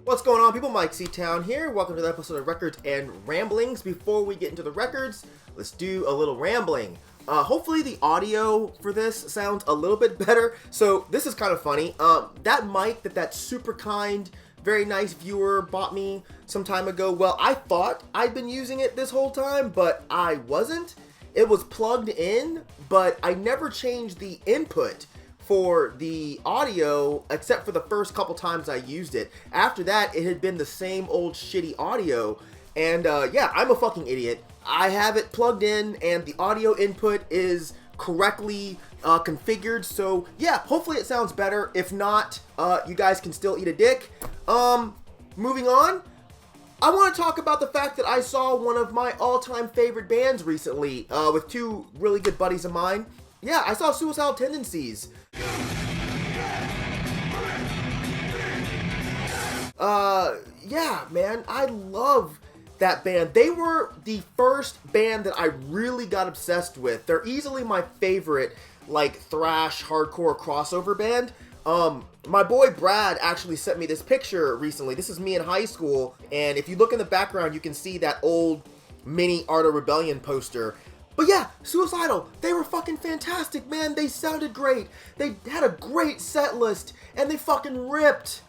What's going on, people? Myke C-Town here. Welcome to the episode of Records and Ramblings. Before we get into the records, let's do a little rambling. Hopefully the audio for this sounds a little bit better. So this is kind of funny. That mic that super kind, very nice viewer bought me some time ago, well, I thought I'd been using it this whole time, but I wasn't. It was plugged in, but I never changed the input for the audio except for the first couple times I used it. After that, it had been the same old shitty audio, and yeah, I'm a fucking idiot. I have it plugged in and the audio input is correctly configured, so yeah, hopefully it sounds better. If not, you guys can still eat a dick. Moving on, I want to talk about the fact that I saw one of my all-time favorite bands recently with two really good buddies of mine. Yeah, I saw Suicidal Tendencies. Yeah, man, I love that band. They were the first band that I really got obsessed with. They're easily my favorite, like, thrash, hardcore crossover band. My boy Brad actually sent me this picture recently. This is me in high school, and if you look in the background, you can see that old mini Art of Rebellion poster. But yeah, Suicidal, they were fucking fantastic, man. They sounded great. They had a great set list, and they fucking ripped.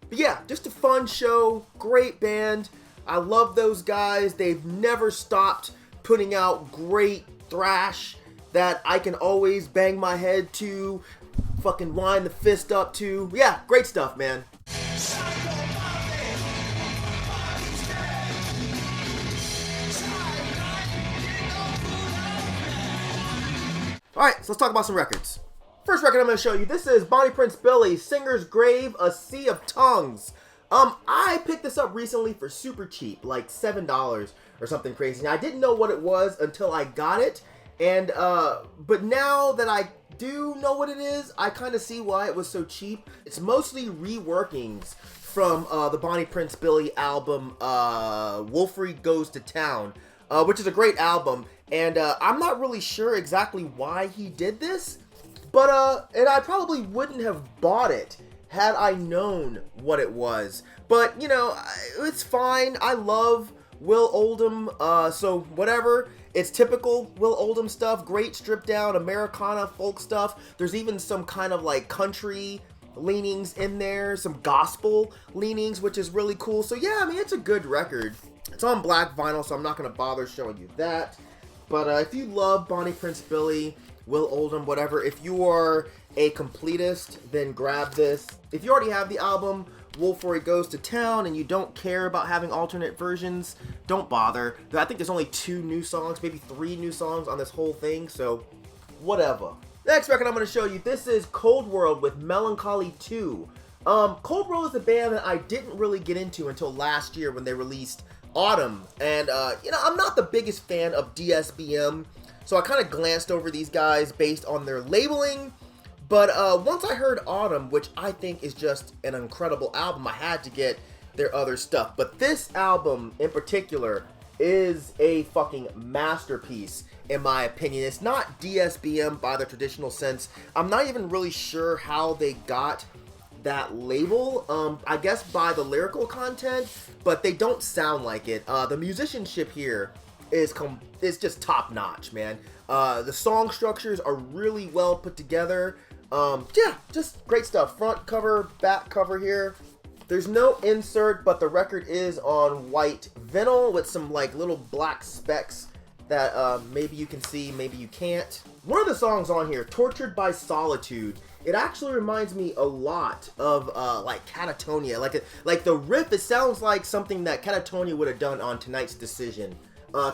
But yeah, just a fun show, great band. I love those guys. They've never stopped putting out great thrash that I can always bang my head to, fucking wind the fist up to. Yeah, great stuff, man. Alright, so let's talk about some records. First record I'm going to show you, this is Bonnie Prince Billy, Singer's Grave, A Sea of Tongues. I picked this up recently for super cheap, like $7 or something crazy. Now, I didn't know what it was until I got it, and, but now that I do know what it is, I kind of see why it was so cheap. It's mostly reworkings from, the Bonnie Prince Billy album, Wolfrey Goes to Town, which is a great album, and, I'm not really sure exactly why he did this, but, and I probably wouldn't have bought it had I known what it was. But, you know, it's fine. I love Will Oldham, so whatever. It's typical Will Oldham stuff. Great stripped down Americana folk stuff. There's even some kind of like country leanings in there, some gospel leanings, which is really cool. So yeah, I mean, it's a good record. It's on black vinyl, so I'm not going to bother showing you that. But if you love Bonnie Prince Billy, Will Oldham, whatever, if you are a completist, then grab this. If you already have the album Wolfrey Goes to Town and you don't care about having alternate versions, don't bother. I think there's only 2 new songs, maybe 3 new songs on this whole thing, so whatever. Next record I'm going to show you, this is Coldworld with Melancholie 2. Coldworld is a band that I didn't really get into until last year when they released Autumn, and you know, I'm not the biggest fan of DSBM, so I kind of glanced over these guys based on their labeling, but once I heard Autumn, which I think is just an incredible album, I had to get their other stuff. But this album in particular is a fucking masterpiece, in my opinion. It's not DSBM by the traditional sense. I'm not even really sure how they got that label, I guess by the lyrical content, but they don't sound like it. The musicianship here is just top notch, man. The song structures are really well put together. Yeah, just great stuff. Front cover, back cover here. There's no insert, but the record is on white vinyl with some like little black specks that maybe you can see, maybe you can't. One of the songs on here, Tortured by Solitude, it actually reminds me a lot of like Catatonia. Like the riff, it sounds like something that Catatonia would have done on Tonight's Decision.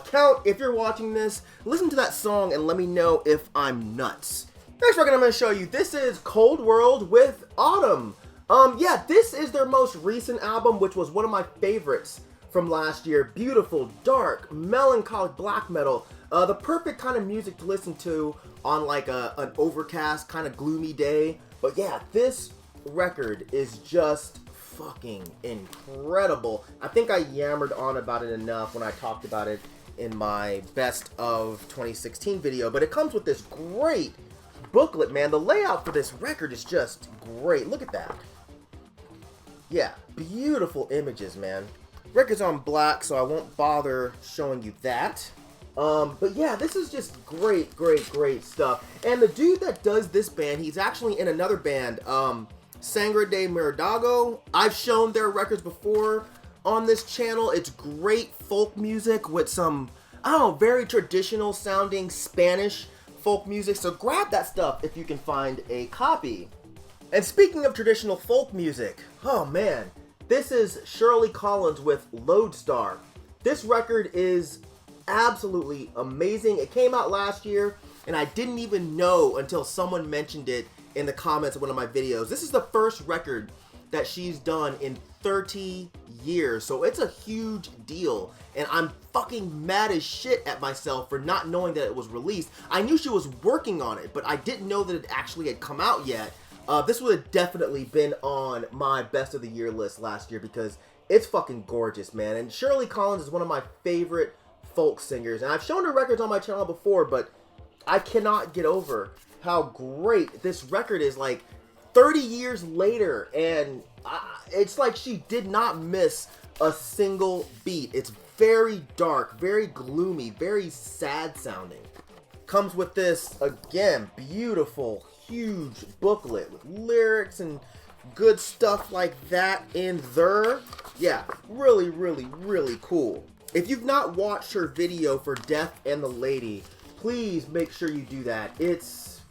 Count, if you're watching this, listen to that song and let me know if I'm nuts. Next record I'm going to show you, this is Coldworld with Autumn. Yeah, this is their most recent album, which was one of my favorites from last year. Beautiful, dark, melancholic black metal. The perfect kind of music to listen to on like an overcast, kind of gloomy day. But yeah, this record is just fucking incredible. I think I yammered on about it enough when I talked about it in my best of 2016 video, but it comes with this great booklet, man. The layout for this record is just great. Look at that. Yeah, beautiful images, man. Record's on black, so I won't bother showing you that. But yeah, this is just great, great, great stuff. And the dude that does this band, he's actually in another band, Sangre de Murciélago. I've shown their records before on this channel. It's great folk music with some, I don't know, very traditional sounding Spanish folk music. So grab that stuff if you can find a copy. And speaking of traditional folk music, oh man, this is Shirley Collins with Lodestar. This record is absolutely amazing. It came out last year, and I didn't even know until someone mentioned it in the comments of one of my videos. This is the first record that she's done in 30 years, so it's a huge deal, and I'm fucking mad as shit at myself for not knowing that it was released. I knew she was working on it, but I didn't know that it actually had come out yet. This would have definitely been on my best of the year list last year because it's fucking gorgeous, man. And Shirley Collins is one of my favorite folk singers, and I've shown her records on my channel before, but I cannot get over how great this record is. Like 30 years later, and it's like she did not miss a single beat. It's very dark, very gloomy, very sad sounding. Comes with this, again, beautiful, huge booklet with lyrics and good stuff like that in there. Yeah, really, really, really cool. If you've not watched her video for Death and the Lady, please make sure you do that. It's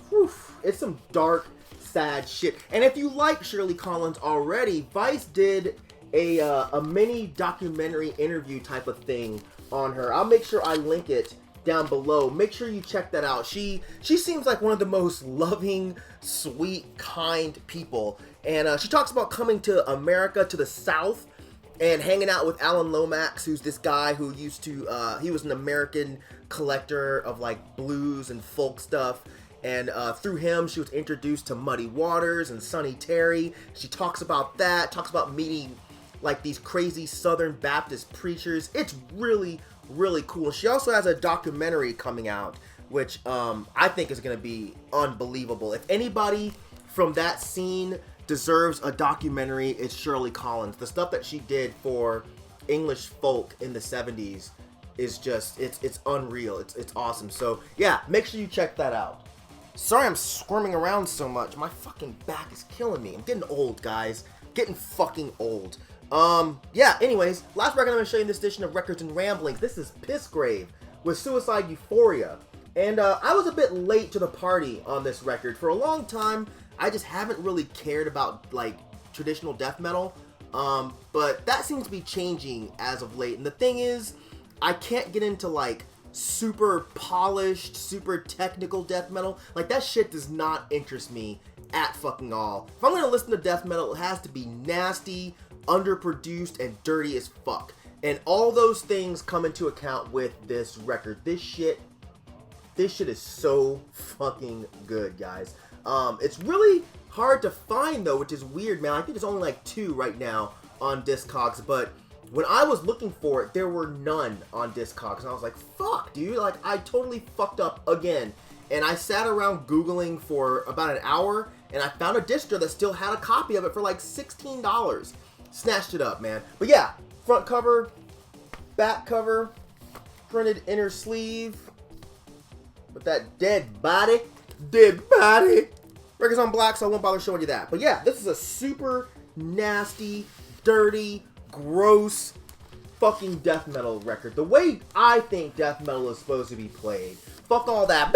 some dark, sad shit. And if you like Shirley Collins already, Vice did a mini documentary interview type of thing on her. I'll make sure I link it down below. Make sure you check that out. She seems like one of the most loving, sweet, kind people. And she talks about coming to America, to the South, and hanging out with Alan Lomax, who's this guy who used to, he was an American collector of like blues and folk stuff. And through him, she was introduced to Muddy Waters and Sonny Terry. She talks about that, talks about meeting like these crazy Southern Baptist preachers. It's really, really cool. She also has a documentary coming out, which I think is going to be unbelievable. If anybody from that scene deserves a documentary, it's Shirley Collins. The stuff that she did for English folk in the 70s is just, it's unreal. It's awesome. So yeah, make sure you check that out. Sorry I'm squirming around so much. My fucking back is killing me. I'm getting old, guys. Getting fucking old. Yeah, anyways, last record I'm going to show you in this edition of Records and Ramblings. This is Pissgrave with Suicide Euphoria. And I was a bit late to the party on this record. For a long time, I just haven't really cared about, like, traditional death metal. But that seems to be changing as of late. And the thing is, I can't get into, like, super polished, super technical death metal. Like, that shit does not interest me at fucking all. If I'm going to listen to death metal, it has to be nasty, underproduced, and dirty as fuck. And all those things come into account with this record. This shit is so fucking good, guys. It's really hard to find, though, which is weird, man. I think there's only like 2 right now on Discogs, but when I was looking for it, there were none on Discogs, and I was like, fuck, dude, like, I totally fucked up again. And I sat around Googling for about an hour, and I found a distro that still had a copy of it for like $16. Snatched it up, man. But yeah, front cover, back cover, printed inner sleeve, with that dead body. Record's on black, so I won't bother showing you that. But yeah, this is a super nasty, dirty, gross fucking death metal record. The way I think death metal is supposed to be played. Fuck all that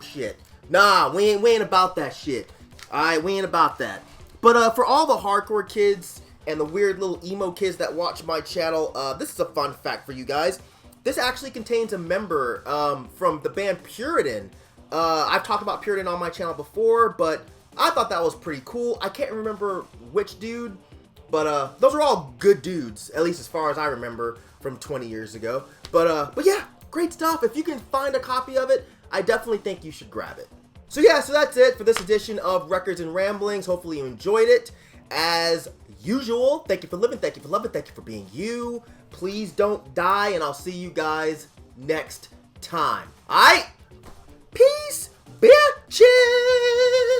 shit. Nah, we ain't about that shit. Alright, we ain't about that. But for all the hardcore kids and the weird little emo kids that watch my channel, this is a fun fact for you guys. This actually contains a member from the band Puritan. I've talked about Puritan on my channel before, but I thought that was pretty cool. I can't remember which dude, but those are all good dudes, at least as far as I remember from 20 years ago. But yeah, great stuff. If you can find a copy of it, I definitely think you should grab it. So yeah, so that's it for this edition of Records and Ramblings. Hopefully you enjoyed it. as usual, thank you for living, thank you for loving, thank you for being you. Please don't die, and I'll see you guys next time. Alright? Peace, bitches!